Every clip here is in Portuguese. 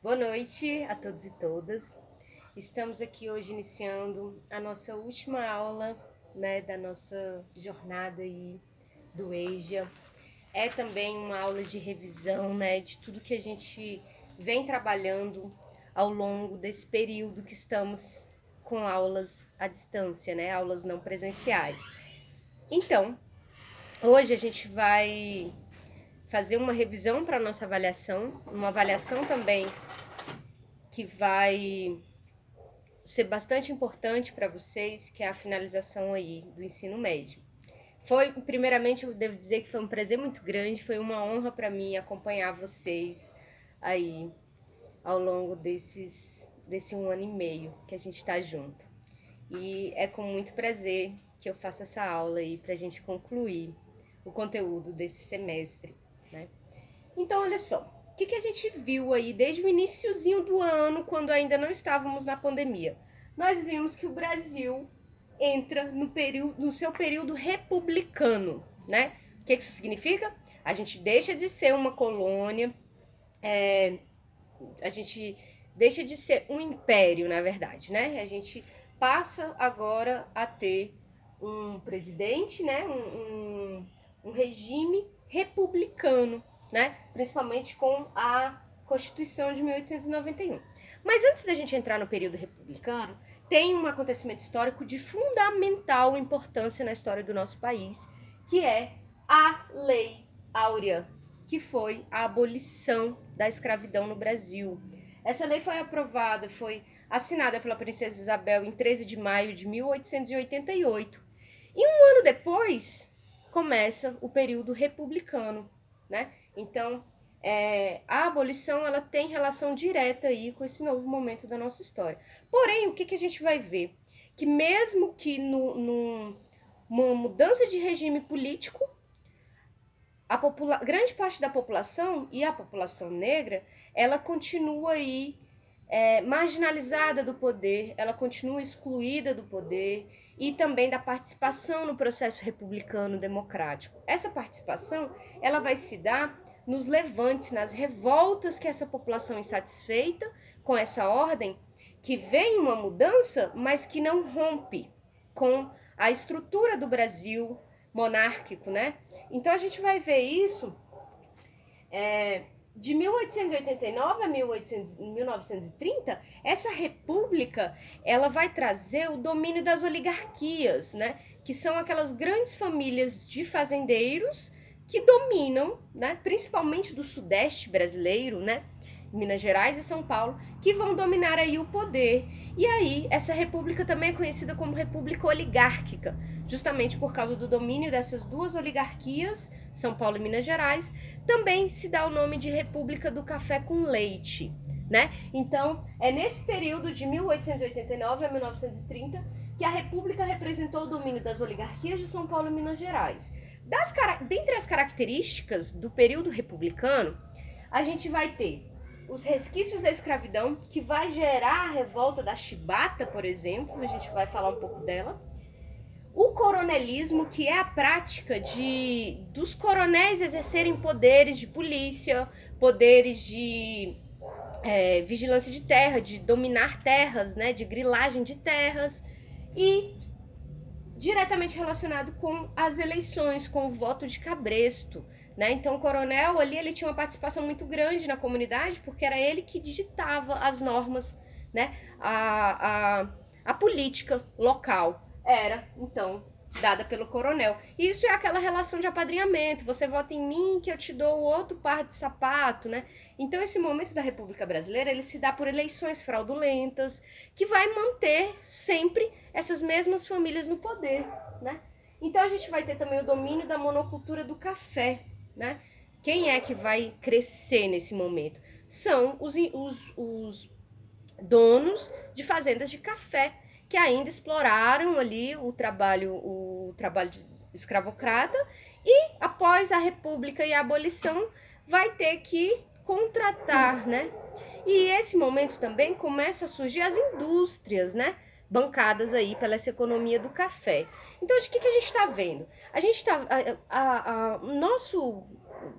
Boa noite a todos e todas. Estamos aqui hoje iniciando a nossa última aula, né, da nossa jornada aí do EJA. É também uma aula de revisão, né, de tudo que a gente vem trabalhando ao longo desse período que estamos com aulas à distância, né, aulas não presenciais. Então, hoje a gente vai fazer uma revisão para a nossa avaliação, uma avaliação também que vai ser bastante importante para vocês, que é a finalização aí do ensino médio. Primeiramente, eu devo dizer que foi um prazer muito grande, foi uma honra para mim acompanhar vocês aí ao longo desse 1 ano e meio que a gente está junto. E é com muito prazer que eu faço essa aula aí para a gente concluir o conteúdo desse semestre, né? Então, olha só, o que a gente viu aí desde o iniciozinho do ano, quando ainda não estávamos na pandemia? Nós vimos que o Brasil entra no seu período republicano, né? O que isso significa? A gente deixa de ser uma colônia, a gente deixa de ser um império, na verdade, né? A gente passa agora a ter um presidente, né? Um regime republicano, né? Principalmente com a Constituição de 1891. Mas antes da gente entrar no período republicano, tem um acontecimento histórico de fundamental importância na história do nosso país, que é a Lei Áurea, que foi a abolição da escravidão no Brasil. Essa lei foi aprovada, foi assinada pela princesa Isabel em 13 de maio de 1888. E um ano depois começa o período republicano, né? Então, a abolição ela tem relação direta aí com esse novo momento da nossa história. Porém, o que a gente vai ver? Que mesmo que numa mudança de regime político, grande parte da população, e a população negra, ela continua aí marginalizada do poder, ela continua excluída do poder e também da participação no processo republicano democrático. Essa participação ela vai se dar nos levantes, nas revoltas que essa população insatisfeita com essa ordem, que vem uma mudança, mas que não rompe com a estrutura do Brasil monárquico, né? Então a gente vai ver isso de 1889 a 1930, essa república ela vai trazer o domínio das oligarquias, né? Que são aquelas grandes famílias de fazendeiros que dominam, né? Principalmente do sudeste brasileiro, né? Minas Gerais e São Paulo, que vão dominar aí o poder. E aí, essa república também é conhecida como república oligárquica, justamente por causa do domínio dessas duas oligarquias, São Paulo e Minas Gerais. Também se dá o nome de República do Café com Leite, né? Então, é nesse período de 1889 a 1930 que a república representou o domínio das oligarquias de São Paulo e Minas Gerais. Dentre as características do período republicano, a gente vai ter os resquícios da escravidão, que vai gerar a revolta da chibata, por exemplo, a gente vai falar um pouco dela. O coronelismo, que é a prática dos coronéis exercerem poderes de polícia, poderes de vigilância de terra, de dominar terras, né, de grilagem de terras, e diretamente relacionado com as eleições, com o voto de cabresto, né? Então o coronel ali ele tinha uma participação muito grande na comunidade, porque era ele que digitava as normas, né? A política local era, então, dada pelo coronel. E isso é aquela relação de apadrinhamento, você vota em mim que eu te dou outro par de sapato, né? Então esse momento da República Brasileira, ele se dá por eleições fraudulentas, que vai manter sempre essas mesmas famílias no poder, né? Então a gente vai ter também o domínio da monocultura do café, né? Quem é que vai crescer nesse momento? São os donos de fazendas de café, que ainda exploraram ali o trabalho de escravocrata, e após a República e a abolição vai ter que contratar, né? E esse momento também começa a surgir as indústrias, né? Bancadas aí pela essa economia do café. Então, de que a gente está vendo? A gente está. Nosso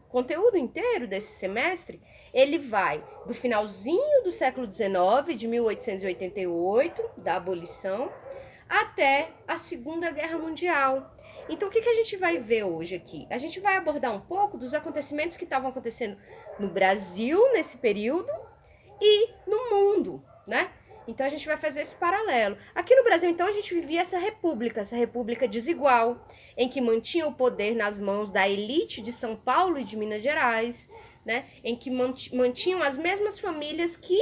conteúdo inteiro desse semestre Ele vai do finalzinho do século XIX, de 1888, da abolição, até a Segunda Guerra Mundial. Então, o que a gente vai ver hoje aqui? A gente vai abordar um pouco dos acontecimentos que estavam acontecendo no Brasil nesse período e no mundo, né? Então, a gente vai fazer esse paralelo. Aqui no Brasil, então, a gente vivia essa república desigual, em que mantinha o poder nas mãos da elite de São Paulo e de Minas Gerais, né? Em que mantinham as mesmas famílias que,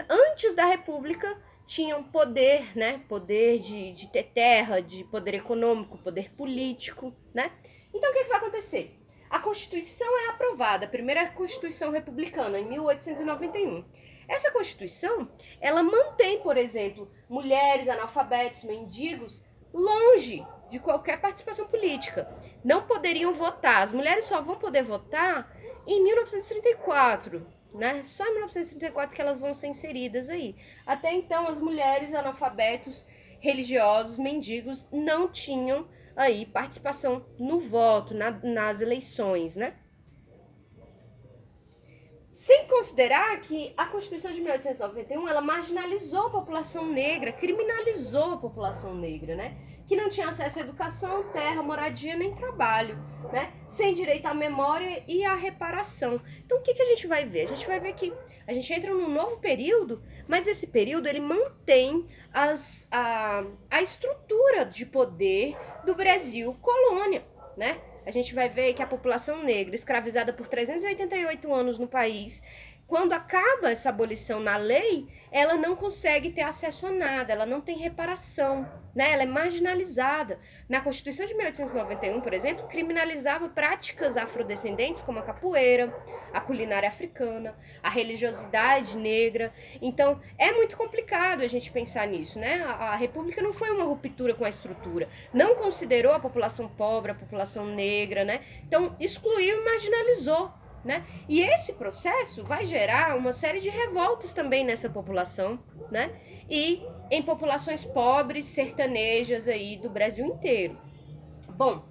antes da república, tinham poder, né? Poder de ter terra, de poder econômico, poder político, né? Então, o que vai acontecer? A Constituição é aprovada, a primeira Constituição republicana, em 1891. Essa Constituição, ela mantém, por exemplo, mulheres, analfabetos, mendigos, longe de qualquer participação política. Não poderiam votar. As mulheres só vão poder votar em 1934, né? Só em 1934 que elas vão ser inseridas aí. Até então, as mulheres, analfabetos, religiosos, mendigos, não tinham aí participação no voto, nas eleições, né? Sem considerar que a Constituição de 1891, ela marginalizou a população negra, criminalizou a população negra, né? Que não tinha acesso à educação, terra, moradia, nem trabalho, né? Sem direito à memória e à reparação. Então, o que a gente vai ver? A gente vai ver que a gente entra num novo período, mas esse período, ele mantém a estrutura de poder do Brasil colônia, né? A gente vai ver que a população negra, escravizada por 388 anos no país, quando acaba essa abolição na lei, ela não consegue ter acesso a nada, ela não tem reparação, né? Ela é marginalizada. Na Constituição de 1891, por exemplo, criminalizava práticas afrodescendentes como a capoeira, a culinária africana, a religiosidade negra. Então, é muito complicado a gente pensar nisso, né? A República não foi uma ruptura com a estrutura, não considerou a população pobre, a população negra, né? Então, excluiu e marginalizou, né? E esse processo vai gerar uma série de revoltas também nessa população, né? E em populações pobres, sertanejas aí do Brasil inteiro. Bom,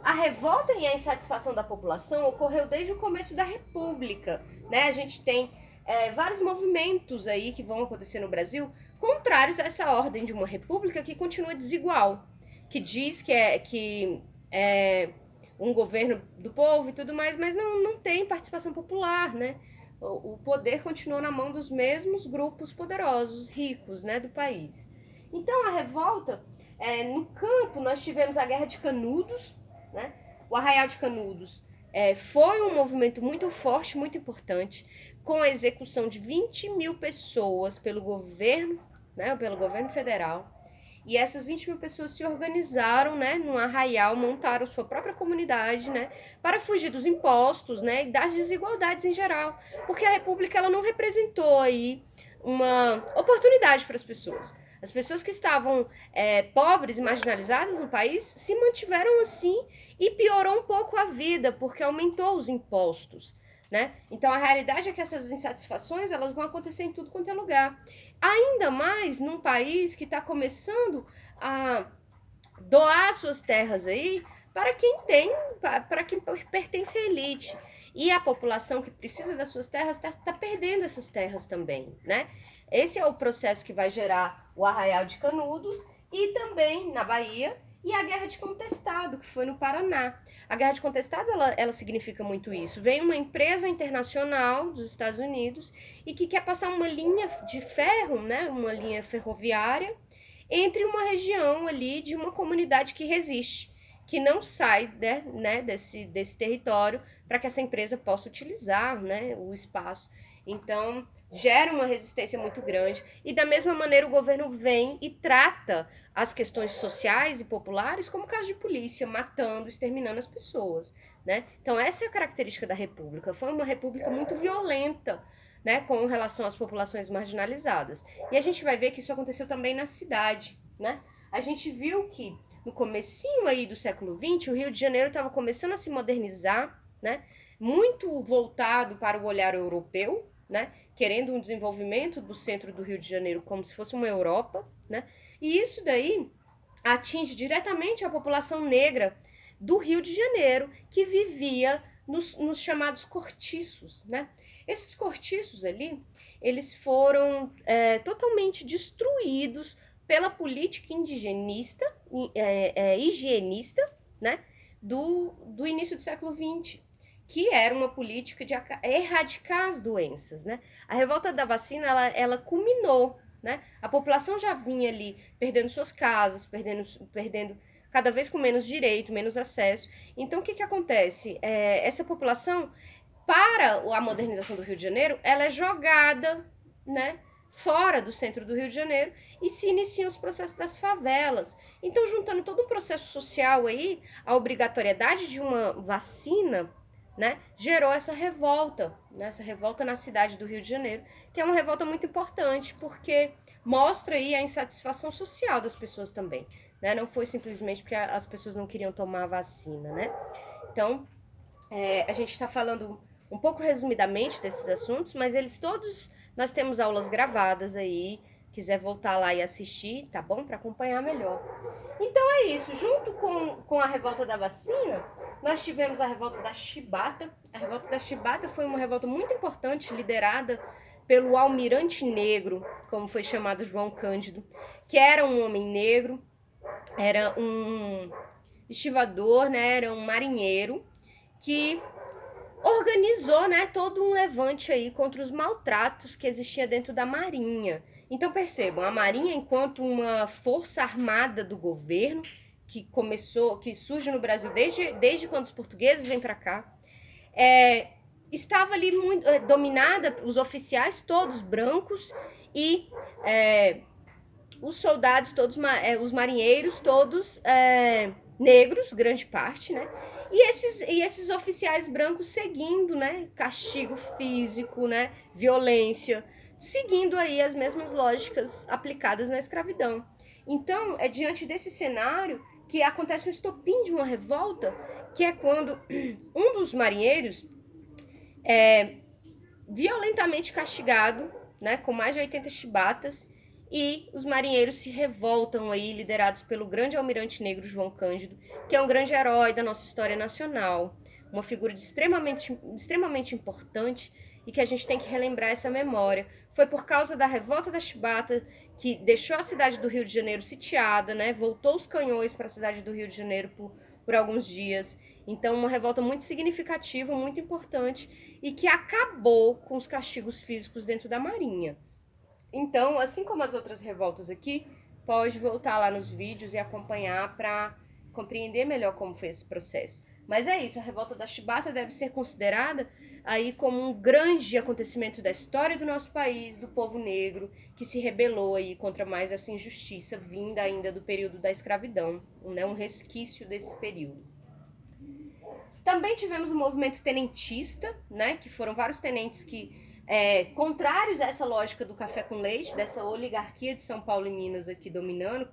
a revolta e a insatisfação da população ocorreu desde o começo da República, né? A gente tem vários movimentos aí que vão acontecer no Brasil contrários a essa ordem de uma república que continua desigual, que diz que é um governo do povo e tudo mais, mas não tem participação popular, né? O poder continua na mão dos mesmos grupos poderosos, ricos, né, do país. Então, a revolta, no campo, nós tivemos a Guerra de Canudos, né? O Arraial de Canudos foi um movimento muito forte, muito importante, com a execução de 20 mil pessoas pelo governo, né, pelo governo federal. E essas 20 mil pessoas se organizaram, né, num arraial, montaram sua própria comunidade, né, para fugir dos impostos, né, e das desigualdades em geral. Porque a República, ela não representou aí uma oportunidade para as pessoas. As pessoas que estavam pobres e marginalizadas no país se mantiveram assim e piorou um pouco a vida, porque aumentou os impostos, né? Então, a realidade é que essas insatisfações, elas vão acontecer em tudo quanto é lugar. Ainda mais num país que está começando a doar suas terras aí para quem pertence à elite. E a população que precisa das suas terras está perdendo essas terras também, né? Esse é o processo que vai gerar o Arraial de Canudos e também na Bahia, e a Guerra de Contestado, que foi no Paraná. A Guerra de Contestado, ela significa muito isso. Vem uma empresa internacional dos Estados Unidos e que quer passar uma linha de ferro, né, uma linha ferroviária, entre uma região ali de uma comunidade que resiste, que não sai, né, desse território para que essa empresa possa utilizar, né, o espaço. Então, gera uma resistência muito grande. E da mesma maneira o governo vem e trata as questões sociais e populares como caso de polícia, matando, exterminando as pessoas, né? Então essa é a característica da República. Foi uma república muito violenta, né, com relação às populações marginalizadas. E a gente vai ver que isso aconteceu também na cidade, né? A gente viu que no comecinho aí do século XX, o Rio de Janeiro estava começando a se modernizar, né? Muito voltado para o olhar europeu, né? Querendo um desenvolvimento do centro do Rio de Janeiro como se fosse uma Europa, né? E isso daí atinge diretamente a população negra do Rio de Janeiro, que vivia nos chamados cortiços, né? Esses cortiços ali, eles foram totalmente destruídos pela política indigenista, higienista, né? Do início do século XX, que era uma política de erradicar as doenças, né? A revolta da vacina, ela culminou, né? A população já vinha ali perdendo suas casas, perdendo cada vez com menos direito, menos acesso. Então, o que acontece? Essa população, para a modernização do Rio de Janeiro, ela é jogada, né, fora do centro do Rio de Janeiro e se iniciam os processos das favelas. Então, juntando todo um processo social aí, a obrigatoriedade de uma vacina, né, gerou essa revolta, né, essa revolta na cidade do Rio de Janeiro, que é uma revolta muito importante, porque mostra aí a insatisfação social das pessoas também, né, não foi simplesmente porque as pessoas não queriam tomar a vacina, né. Então, a gente está falando um pouco resumidamente desses assuntos, mas eles todos, nós temos aulas gravadas aí, quiser voltar lá e assistir, tá bom? Para acompanhar melhor. Então é isso, junto com a revolta da vacina, nós tivemos a revolta da Chibata. A revolta da Chibata foi uma revolta muito importante, liderada pelo almirante negro, como foi chamado João Cândido, que era um homem negro, era um estivador, né, era um marinheiro, que organizou, né, todo um levante aí contra os maltratos que existia dentro da Marinha. Então percebam, a Marinha, enquanto uma força armada do governo, que surge no Brasil desde quando os portugueses vêm para cá, estava ali muito dominada, os oficiais todos brancos e os soldados todos, os marinheiros todos negros, grande parte, né? E esses oficiais brancos seguindo, né, castigo físico, né, violência, seguindo aí as mesmas lógicas aplicadas na escravidão. Então, é diante desse cenário que acontece um estopim de uma revolta, que é quando um dos marinheiros é violentamente castigado, né, com mais de 80 chibatas, e os marinheiros se revoltam aí, liderados pelo grande almirante negro João Cândido, que é um grande herói da nossa história nacional, uma figura extremamente importante e que a gente tem que relembrar essa memória. Foi por causa da revolta da Chibata que deixou a cidade do Rio de Janeiro sitiada, né? Voltou os canhões para a cidade do Rio de Janeiro por alguns dias. Então, uma revolta muito significativa, muito importante e que acabou com os castigos físicos dentro da Marinha. Então, assim como as outras revoltas aqui, pode voltar lá nos vídeos e acompanhar para compreender melhor como foi esse processo. Mas é isso, a revolta da Chibata deve ser considerada aí como um grande acontecimento da história do nosso país, do povo negro, que se rebelou aí contra mais essa injustiça vinda ainda do período da escravidão, né, um resquício desse período. Também tivemos o movimento tenentista, né, que foram vários tenentes que contrários a essa lógica do café com leite, dessa oligarquia de São Paulo e Minas aqui dominando,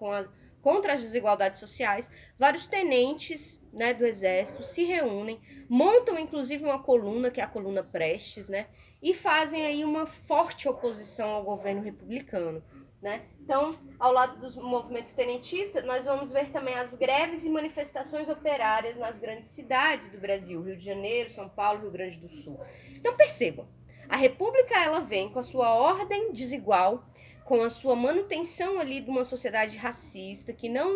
contra as desigualdades sociais, vários tenentes, né, do exército se reúnem, montam inclusive uma coluna, que é a coluna Prestes, né, e fazem aí uma forte oposição ao governo republicano, né. Então, ao lado dos movimentos tenentistas, nós vamos ver também as greves e manifestações operárias nas grandes cidades do Brasil, Rio de Janeiro, São Paulo, Rio Grande do Sul. Então, percebam, a República, ela vem com a sua ordem desigual, com a sua manutenção ali de uma sociedade racista, que não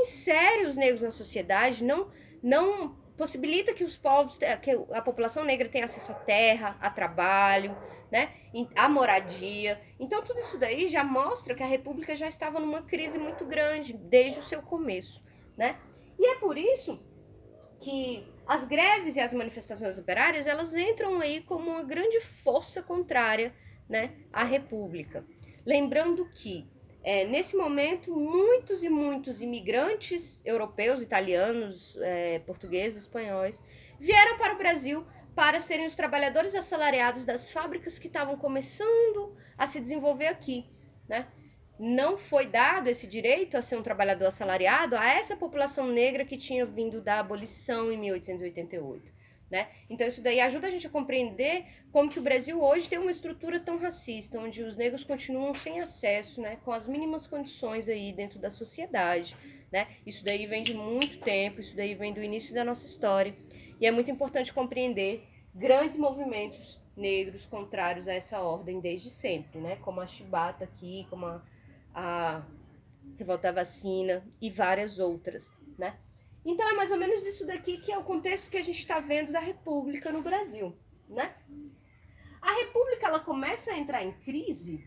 insere os negros na sociedade, não possibilita que os povos, que a população negra tenha acesso à terra, a trabalho, né, a moradia. Então, tudo isso daí já mostra que a República já estava numa crise muito grande desde o seu começo, né? E é por isso que as greves e as manifestações operárias, elas entram aí como uma grande força contrária, né, à República. Lembrando que, nesse momento, muitos e muitos imigrantes europeus, italianos, portugueses, espanhóis, vieram para o Brasil para serem os trabalhadores assalariados das fábricas que estavam começando a se desenvolver aqui, né? Não foi dado esse direito a ser um trabalhador assalariado a essa população negra que tinha vindo da abolição em 1888, né? Então isso daí ajuda a gente a compreender como que o Brasil hoje tem uma estrutura tão racista, onde os negros continuam sem acesso, né, com as mínimas condições aí dentro da sociedade, né? Isso daí vem de muito tempo, isso daí vem do início da nossa história. E é muito importante compreender grandes movimentos negros contrários a essa ordem desde sempre, né? Como a chibata aqui, como a revolta à vacina e várias outras, né? Então é mais ou menos isso daqui que é o contexto que a gente está vendo da República no Brasil, né? A República, ela começa a entrar em crise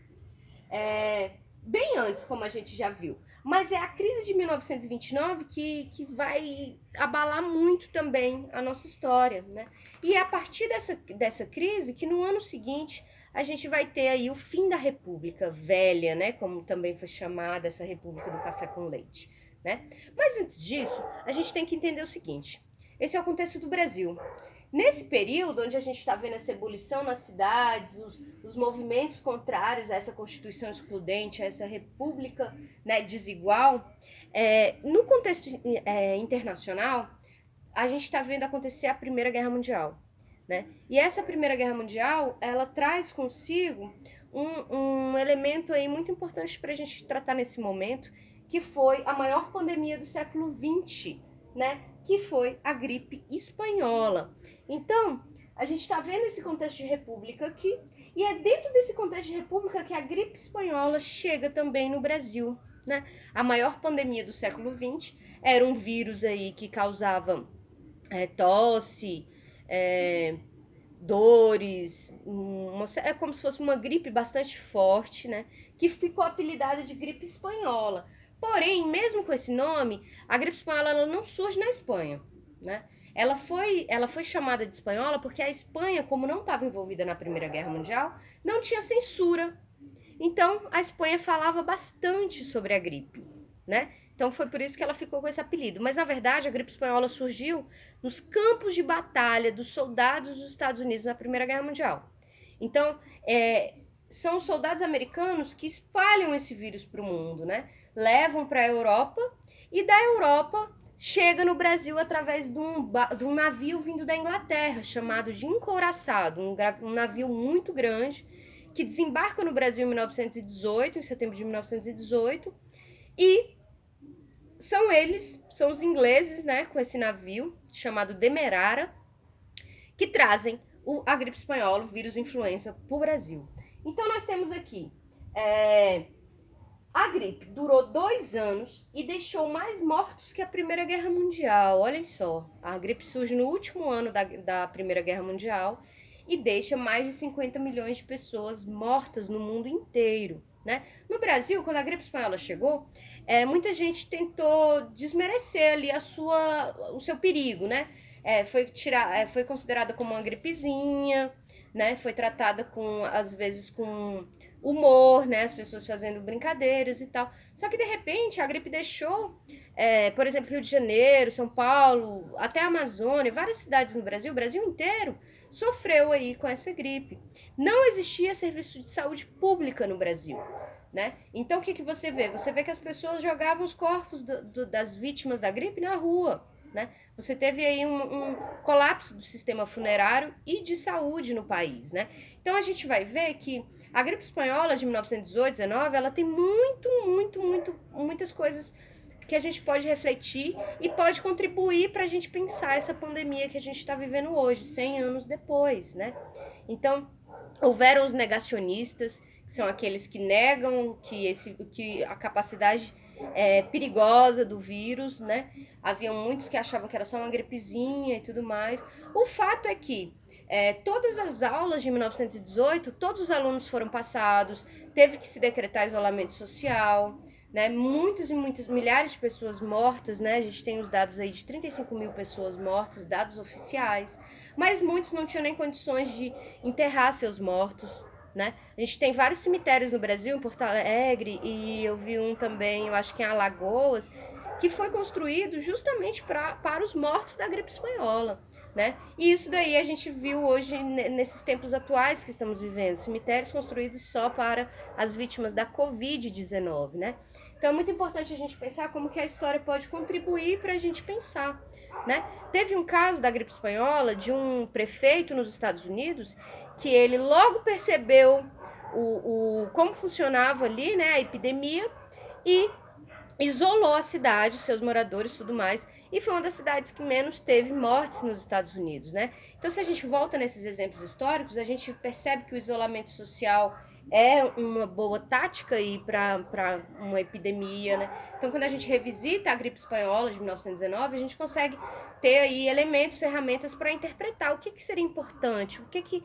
bem antes, como a gente já viu. Mas é a crise de 1929 que vai abalar muito também a nossa história, né? E é a partir dessa crise que no ano seguinte a gente vai ter aí o fim da República Velha, né? Como também foi chamada essa República do Café com Leite, né? Mas antes disso, a gente tem que entender o seguinte: esse é o contexto do Brasil. Nesse período, onde a gente está vendo essa ebulição nas cidades, os movimentos contrários a essa Constituição excludente, a essa república, né, desigual, no contexto internacional, a gente está vendo acontecer a Primeira Guerra Mundial, né? E essa Primeira Guerra Mundial, ela traz consigo um elemento aí muito importante para a gente tratar nesse momento, que foi a maior pandemia do século XX, né? Que foi a gripe espanhola. Então, a gente está vendo esse contexto de república aqui, e é dentro desse contexto de república que a gripe espanhola chega também no Brasil, né? A maior pandemia do século XX era um vírus aí que causava tosse, dores, é como se fosse uma gripe bastante forte, né? Que ficou apelidada de gripe espanhola. Porém, mesmo com esse nome, a gripe espanhola ela não surge na Espanha, né? Ela foi chamada de espanhola porque a Espanha, como não estava envolvida na Primeira Guerra Mundial, não tinha censura. Então, a Espanha falava bastante sobre a gripe, né? Então, foi por isso que ela ficou com esse apelido. Mas, na verdade, a gripe espanhola surgiu nos campos de batalha dos soldados dos Estados Unidos na Primeira Guerra Mundial. Então, são os soldados americanos que espalham esse vírus para o mundo, né? Levam para a Europa e da Europa chega no Brasil através de um navio vindo da Inglaterra, chamado de Encouraçado, um navio muito grande, que desembarca no Brasil em 1918, em setembro de 1918, e são os ingleses, né, com esse navio, chamado Demerara, que trazem a gripe espanhola, o vírus influenza, para o Brasil. Então nós temos aqui a gripe durou 2 anos e deixou mais mortos que a Primeira Guerra Mundial. Olhem só, a gripe surge no último ano da Primeira Guerra Mundial e deixa mais de 50 milhões de pessoas mortas no mundo inteiro, né? No Brasil, quando a gripe espanhola chegou, muita gente tentou desmerecer ali o seu perigo, né? Foi considerada como uma gripezinha, né? Foi tratada às vezes com humor, né? As pessoas fazendo brincadeiras e tal. Só que de repente a gripe deixou, por exemplo, Rio de Janeiro, São Paulo, até a Amazônia, várias cidades no Brasil, o Brasil inteiro sofreu aí com essa gripe. Não existia serviço de saúde pública no Brasil, né? Então o que você vê? Você vê que as pessoas jogavam os corpos das vítimas da gripe na rua, né? Você teve aí um colapso do sistema funerário e de saúde no país, né? Então a gente vai ver que a gripe espanhola de 1918, 19, ela tem muitas coisas que a gente pode refletir e pode contribuir para a gente pensar essa pandemia que a gente está vivendo hoje, 100 anos depois, né? Então, houveram os negacionistas, que são aqueles que negam que a capacidade perigosa do vírus, né? Haviam muitos que achavam que era só uma gripezinha e tudo mais. O fato é que todas as aulas de 1918, todos os alunos foram passados, teve que se decretar isolamento social, né? Muitas milhares de pessoas mortas, né? A gente tem os dados aí de 35 mil pessoas mortas, dados oficiais, mas muitos não tinham nem condições de enterrar seus mortos, né? A gente tem vários cemitérios no Brasil, em Porto Alegre, e eu vi um também, eu acho que em Alagoas, que foi construído justamente para os mortos da gripe espanhola, né? E isso daí a gente viu hoje nesses tempos atuais que estamos vivendo, cemitérios construídos só para as vítimas da Covid-19, né? Então é muito importante a gente pensar como que a história pode contribuir para a gente pensar, né? Teve um caso da gripe espanhola de um prefeito nos Estados Unidos que ele logo percebeu como funcionava ali, né, a epidemia, e isolou a cidade, seus moradores e tudo mais, e foi uma das cidades que menos teve mortes nos Estados Unidos, né? Então, se a gente volta nesses exemplos históricos, a gente percebe que o isolamento social é uma boa tática aí para uma epidemia, né? Então, quando a gente revisita a gripe espanhola de 1919, a gente consegue ter aí elementos, ferramentas para interpretar o que seria importante, o que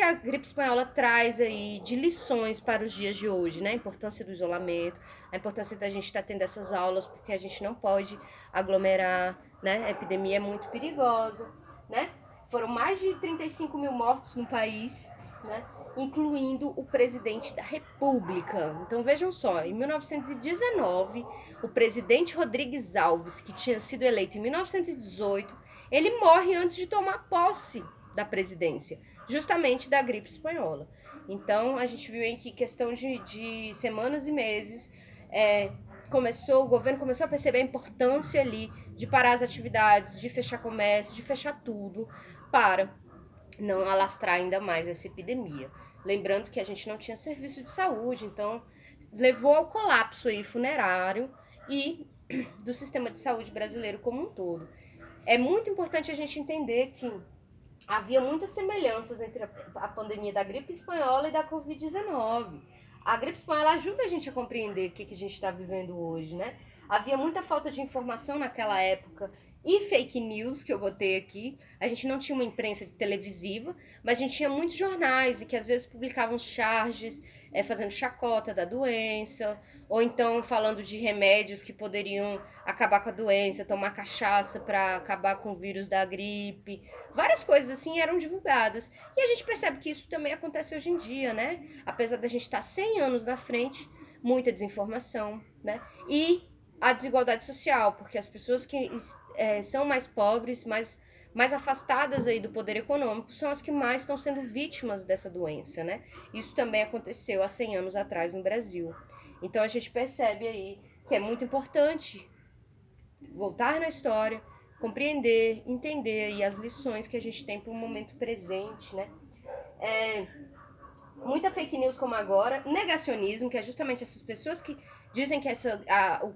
a gripe espanhola traz aí de lições para os dias de hoje, né? A importância do isolamento, a importância da gente estar tendo essas aulas, porque a gente não pode aglomerar, né? A epidemia é muito perigosa, né? Foram mais de 35 mil mortos no país, né? Incluindo o presidente da República. Então vejam só, em 1919, o presidente Rodrigues Alves, que tinha sido eleito em 1918, ele morre antes de tomar posse da presidência, justamente da gripe espanhola. Então a gente viu em que questão de semanas e meses, o governo começou a perceber a importância ali de parar as atividades, de fechar comércio, de fechar tudo, para não alastrar ainda mais essa epidemia. Lembrando que a gente não tinha serviço de saúde, então levou ao colapso aí funerário e do sistema de saúde brasileiro como um todo. É muito importante a gente entender que havia muitas semelhanças entre a pandemia da gripe espanhola e da Covid-19. A gripe espanhola ajuda a gente a compreender o que a gente está vivendo hoje, né? Havia muita falta de informação naquela época e fake news, que eu botei aqui. A gente não tinha uma imprensa televisiva, mas a gente tinha muitos jornais e que às vezes publicavam charges, fazendo chacota da doença, ou então falando de remédios que poderiam acabar com a doença, tomar cachaça para acabar com o vírus da gripe. Várias coisas assim eram divulgadas. E a gente percebe que isso também acontece hoje em dia, né? Apesar da gente estar 100 anos na frente, muita desinformação, né? E a desigualdade social, porque as pessoas que são mais pobres, mais afastadas aí do poder econômico, são as que mais estão sendo vítimas dessa doença, né? Isso também aconteceu há 100 anos atrás no Brasil. Então a gente percebe aí que é muito importante voltar na história, compreender, entender aí as lições que a gente tem para o momento presente, né? Muita fake news como agora, negacionismo, que é justamente essas pessoas que dizem que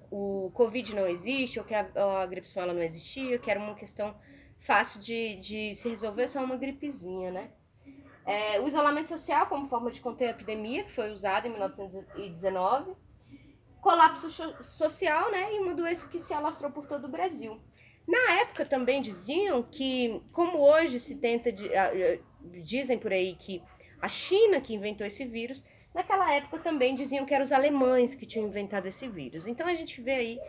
o Covid não existe, ou que a gripe espanhola não existia, que era uma questão fácil de se resolver, só uma gripezinha, né? O isolamento social como forma de conter a epidemia, que foi usado em 1919, colapso social, né, e uma doença que se alastrou por todo o Brasil. Na época também diziam que, como hoje se tenta, dizem por aí que a China que inventou esse vírus, naquela época também diziam que eram os alemães que tinham inventado esse vírus. Então a gente vê aí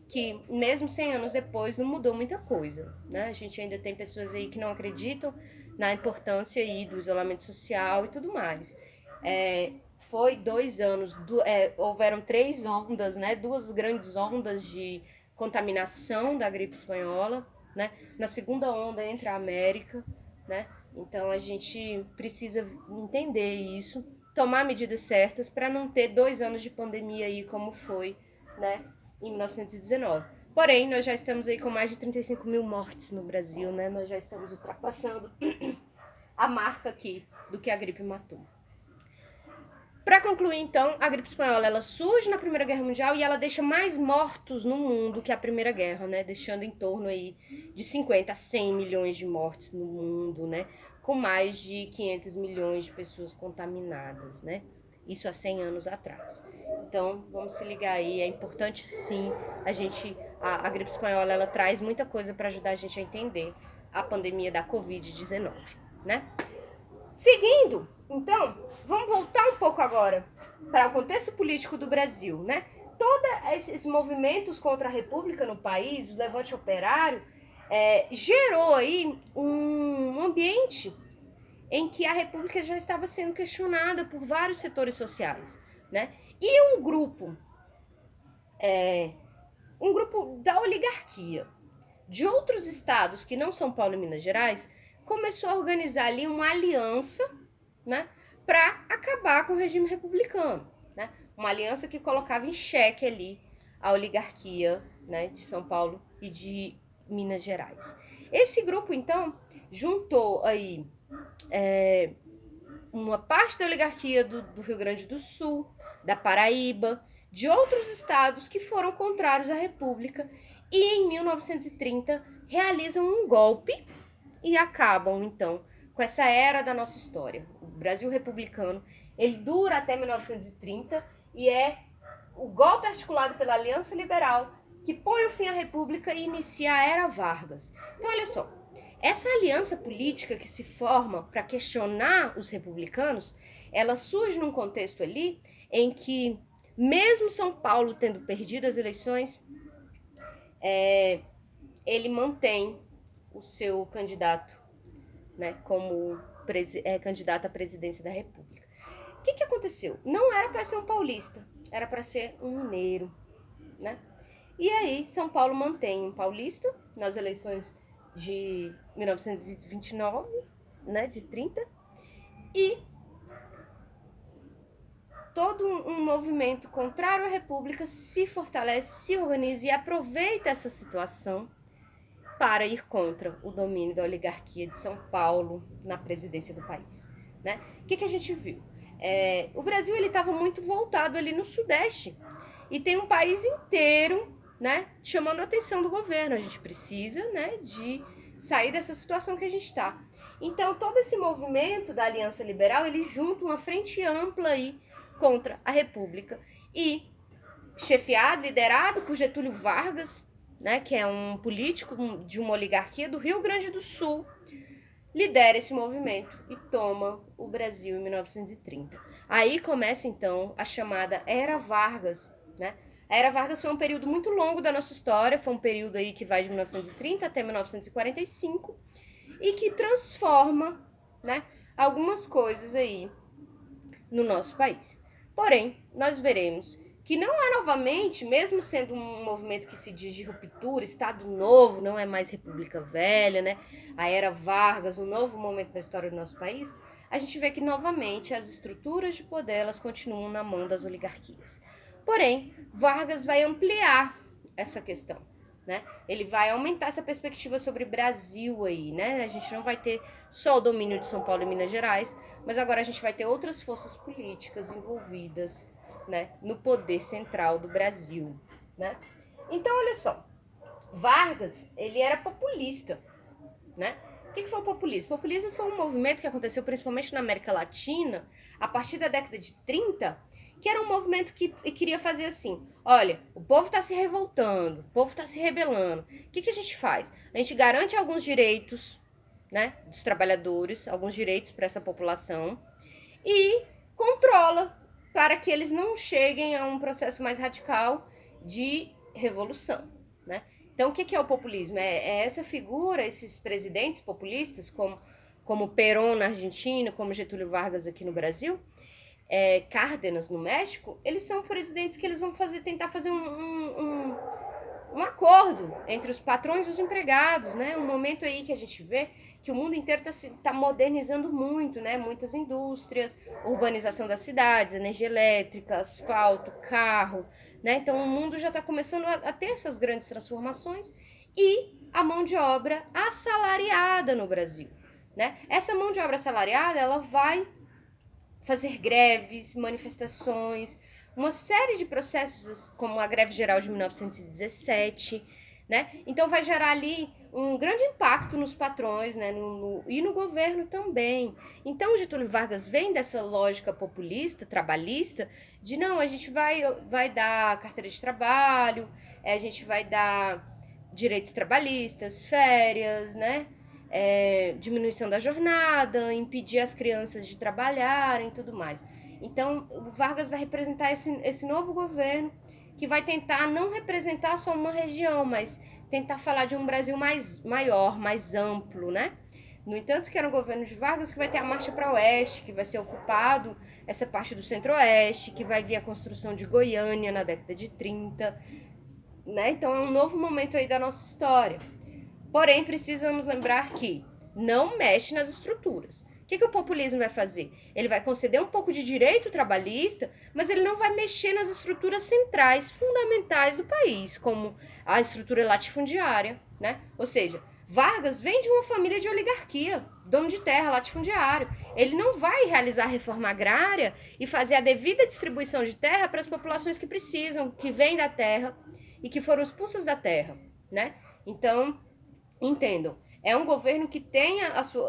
que mesmo 100 anos depois não mudou muita coisa, né? A gente ainda tem pessoas aí que não acreditam na importância aí do isolamento social e tudo mais. Foi 2 anos, houveram 3 ondas, né? 2 grandes ondas de contaminação da gripe espanhola, né? Na segunda onda entra a América, né? Então a gente precisa entender isso, tomar medidas certas para não ter 2 anos de pandemia aí como foi, né? Em 1919. Porém, nós já estamos aí com mais de 35 mil mortes no Brasil, né? Nós já estamos ultrapassando a marca aqui do que a gripe matou. Para concluir, então, a gripe espanhola ela surge na Primeira Guerra Mundial e ela deixa mais mortos no mundo que a Primeira Guerra, né? Deixando em torno aí de 50 a 100 milhões de mortes no mundo, né? Com mais de 500 milhões de pessoas contaminadas, né? Isso há 100 anos atrás. Então, vamos se ligar aí, é importante sim, a gripe espanhola, ela traz muita coisa para ajudar a gente a entender a pandemia da Covid-19, né? Seguindo, então, vamos voltar um pouco agora para o contexto político do Brasil, né? Todos esses movimentos contra a República no país, o levante operário, gerou aí um ambiente em que a República já estava sendo questionada por vários setores sociais, né? E um grupo da oligarquia de outros estados que não São Paulo e Minas Gerais começou a organizar ali uma aliança, né, para acabar com o regime republicano, né? Uma aliança que colocava em xeque ali a oligarquia, né, de São Paulo e de Minas Gerais. Esse grupo então juntou aí uma parte da oligarquia do Rio Grande do Sul, da Paraíba, de outros estados que foram contrários à República e em 1930 realizam um golpe e acabam então com essa era da nossa história. O Brasil republicano, ele dura até 1930 e é o golpe articulado pela Aliança Liberal que põe o fim à República e inicia a Era Vargas. Então, olha só, essa aliança política que se forma para questionar os republicanos, ela surge num contexto ali em que, mesmo São Paulo tendo perdido as eleições, ele mantém o seu candidato, né, como candidato à presidência da República. O que aconteceu? Não era para ser um paulista, era para ser um mineiro, né? E aí, São Paulo mantém um paulista nas eleições de 1929, né, de 30, e todo um movimento contrário à República se fortalece, se organiza e aproveita essa situação para ir contra o domínio da oligarquia de São Paulo na presidência do país, né? O que a gente viu? O Brasil estava muito voltado ali no Sudeste e tem um país inteiro, né, chamando a atenção do governo. A gente precisa, né, de sair dessa situação que a gente está. Então, todo esse movimento da Aliança Liberal, ele junta uma frente ampla aí contra a República e chefiado, liderado por Getúlio Vargas, né, que é um político de uma oligarquia do Rio Grande do Sul, lidera esse movimento e toma o Brasil em 1930. Aí começa, então, a chamada Era Vargas, né? A Era Vargas foi um período muito longo da nossa história, foi um período aí que vai de 1930 até 1945 e que transforma, né, algumas coisas aí no nosso país. Porém, nós veremos que não é novamente, mesmo sendo um movimento que se diz de ruptura, Estado Novo, não é mais República Velha, né? A Era Vargas, um novo momento da história do nosso país, a gente vê que novamente as estruturas de poder elas continuam na mão das oligarquias. Porém, Vargas vai ampliar essa questão, né? Ele vai aumentar essa perspectiva sobre Brasil aí, né? A gente não vai ter só o domínio de São Paulo e Minas Gerais, mas agora a gente vai ter outras forças políticas envolvidas, né, no poder central do Brasil, né? Então, olha só, Vargas, ele era populista, né? O que foi o populismo? O populismo foi um movimento que aconteceu principalmente na América Latina, a partir da década de 30, que era um movimento que queria fazer assim, olha, o povo está se revoltando, o povo está se rebelando, o que a gente faz? A gente garante alguns direitos, né, dos trabalhadores, alguns direitos para essa população e controla para que eles não cheguem a um processo mais radical de revolução, né? Então, o que é o populismo? É essa figura, esses presidentes populistas, como Perón na Argentina, como Getúlio Vargas aqui no Brasil, Cárdenas no México, eles são presidentes que eles vão tentar fazer um acordo entre os patrões e os empregados, né? Um momento aí que a gente vê que o mundo inteiro tá modernizando muito, né? Muitas indústrias, urbanização das cidades, energia elétrica, asfalto, carro, né? Então o mundo já está começando a ter essas grandes transformações e a mão de obra assalariada no Brasil, né? Essa mão de obra assalariada, ela vai fazer greves, manifestações, uma série de processos, como a greve geral de 1917, né? Então vai gerar ali um grande impacto nos patrões, né? E no governo também. Então o Getúlio Vargas vem dessa lógica populista, trabalhista, de não, a gente vai dar carteira de trabalho, a gente vai dar direitos trabalhistas, férias, né? Diminuição da jornada, impedir as crianças de trabalharem e tudo mais. Então, o Vargas vai representar esse novo governo que vai tentar não representar só uma região, mas tentar falar de um Brasil maior, mais amplo, né? No entanto, que era um governo de Vargas que vai ter a marcha para o oeste, que vai ser ocupado essa parte do centro-oeste, que vai vir a construção de Goiânia na década de 30, né? Então, é um novo momento aí da nossa história. Porém, precisamos lembrar que não mexe nas estruturas. O que o populismo vai fazer? Ele vai conceder um pouco de direito trabalhista, mas ele não vai mexer nas estruturas centrais, fundamentais do país, como a estrutura latifundiária, né? Ou seja, Vargas vem de uma família de oligarquia, dono de terra, latifundiário. Ele não vai realizar a reforma agrária e fazer a devida distribuição de terra para as populações que precisam, que vêm da terra e que foram expulsas da terra, né? Então, entendam, é um governo que tem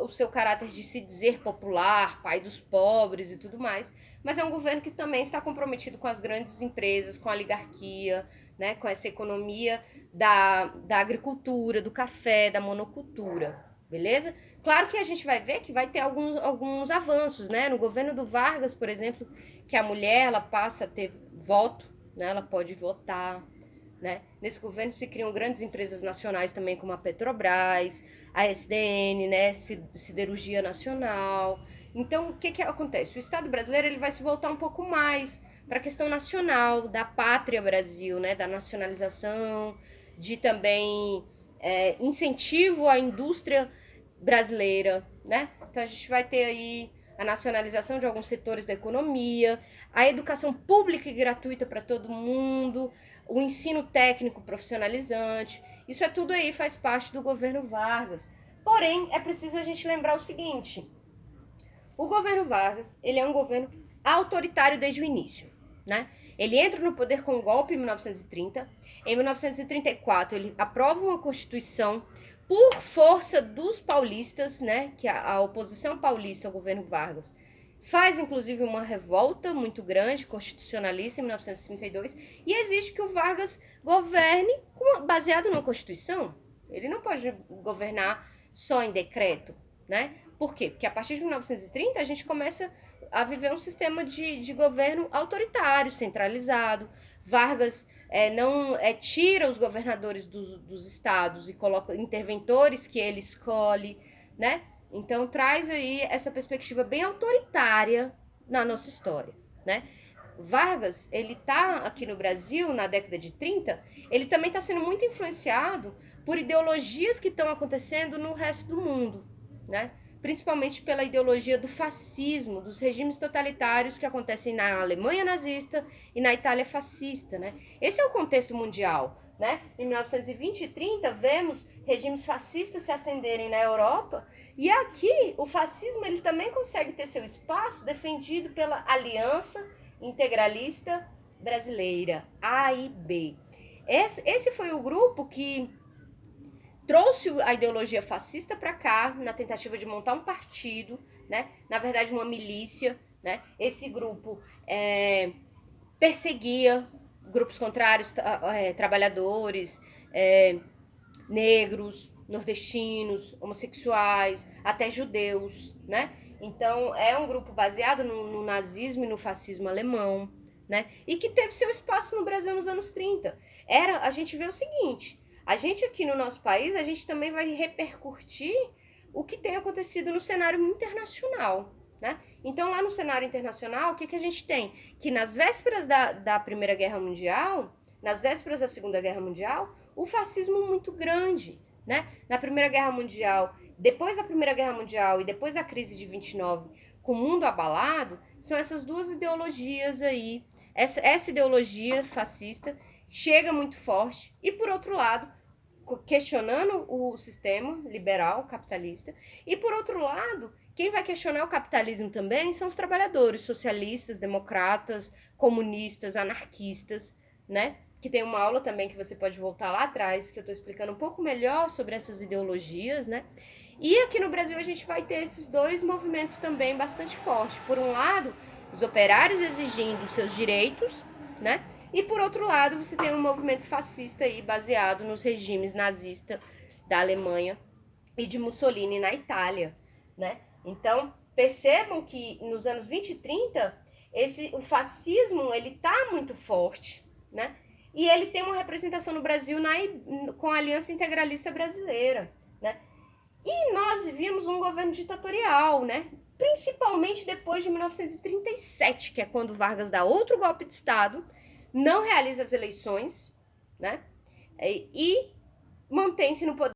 o seu caráter de se dizer popular, pai dos pobres e tudo mais, mas é um governo que também está comprometido com as grandes empresas, com a oligarquia, né, com essa economia da agricultura, do café, da monocultura, beleza? Claro que a gente vai ver que vai ter alguns avanços, né? No governo do Vargas, por exemplo, que a mulher ela passa a ter voto, né? Ela pode votar, né? Nesse governo se criam grandes empresas nacionais também, como a Petrobras, a SDN, né? Siderurgia Nacional. Então, o que acontece? O Estado brasileiro ele vai se voltar um pouco mais para a questão nacional, da pátria Brasil, né? Da nacionalização, de também incentivo à indústria brasileira, né? Então, a gente vai ter aí a nacionalização de alguns setores da economia, a educação pública e gratuita para todo mundo, o ensino técnico profissionalizante, isso é tudo aí, faz parte do governo Vargas. Porém, é preciso a gente lembrar o seguinte, o governo Vargas, ele é um governo autoritário desde o início, né? Ele entra no poder com um golpe em 1930, em 1934 ele aprova uma constituição por força dos paulistas, né? Que a oposição paulista ao governo Vargas faz inclusive uma revolta muito grande, constitucionalista, em 1932, e exige que o Vargas governe baseado numa Constituição. Ele não pode governar só em decreto, né? Por quê? Porque a partir de 1930 a gente começa a viver um sistema de governo autoritário, centralizado. Vargas não tira os governadores dos estados e coloca interventores que ele escolhe, né? Então traz aí essa perspectiva bem autoritária na nossa história, né? Vargas, ele tá aqui no Brasil na década de 30, ele também está sendo muito influenciado por ideologias que estão acontecendo no resto do mundo, né? Principalmente pela ideologia do fascismo, dos regimes totalitários que acontecem na Alemanha nazista e na Itália fascista, né? Esse é o contexto mundial, né? Em 1920 e 30 vemos regimes fascistas se acenderem na Europa e aqui o fascismo ele também consegue ter seu espaço defendido pela Aliança Integralista Brasileira, AIB. Esse foi o grupo que trouxe a ideologia fascista para cá, na tentativa de montar um partido, né? Na verdade, uma milícia, né? Esse grupo perseguia grupos contrários, trabalhadores, negros, nordestinos, homossexuais, até judeus, né? Então, é um grupo baseado no nazismo e no fascismo alemão, né? E que teve seu espaço no Brasil nos anos 30. A gente vê o seguinte, a gente aqui no nosso país, a gente também vai repercutir o que tem acontecido no cenário internacional, né? Então, lá no cenário internacional, o que a gente tem? Que nas vésperas da Primeira Guerra Mundial, nas vésperas da Segunda Guerra Mundial, o fascismo muito grande, né? Na Primeira Guerra Mundial, depois da Primeira Guerra Mundial e depois da crise de 29, com o mundo abalado, são essas duas ideologias aí. Essa ideologia fascista chega muito forte e, por outro lado, questionando o sistema liberal, capitalista, e, por outro lado, quem vai questionar o capitalismo também são os trabalhadores, socialistas, democratas, comunistas, anarquistas, né? Que tem uma aula também que você pode voltar lá atrás, que eu estou explicando um pouco melhor sobre essas ideologias, né? E aqui no Brasil a gente vai ter esses dois movimentos também bastante fortes. Por um lado, os operários exigindo seus direitos, né? E por outro lado, você tem um movimento fascista aí baseado nos regimes nazista da Alemanha e de Mussolini na Itália, né? Então, percebam que nos anos 20 e 30, o fascismo, ele tá muito forte, né? E ele tem uma representação no Brasil com a Aliança Integralista Brasileira, né? E nós vivíamos um governo ditatorial, né? Principalmente depois de 1937, que é quando Vargas dá outro golpe de Estado, não realiza as eleições, né? E mantém-se no poder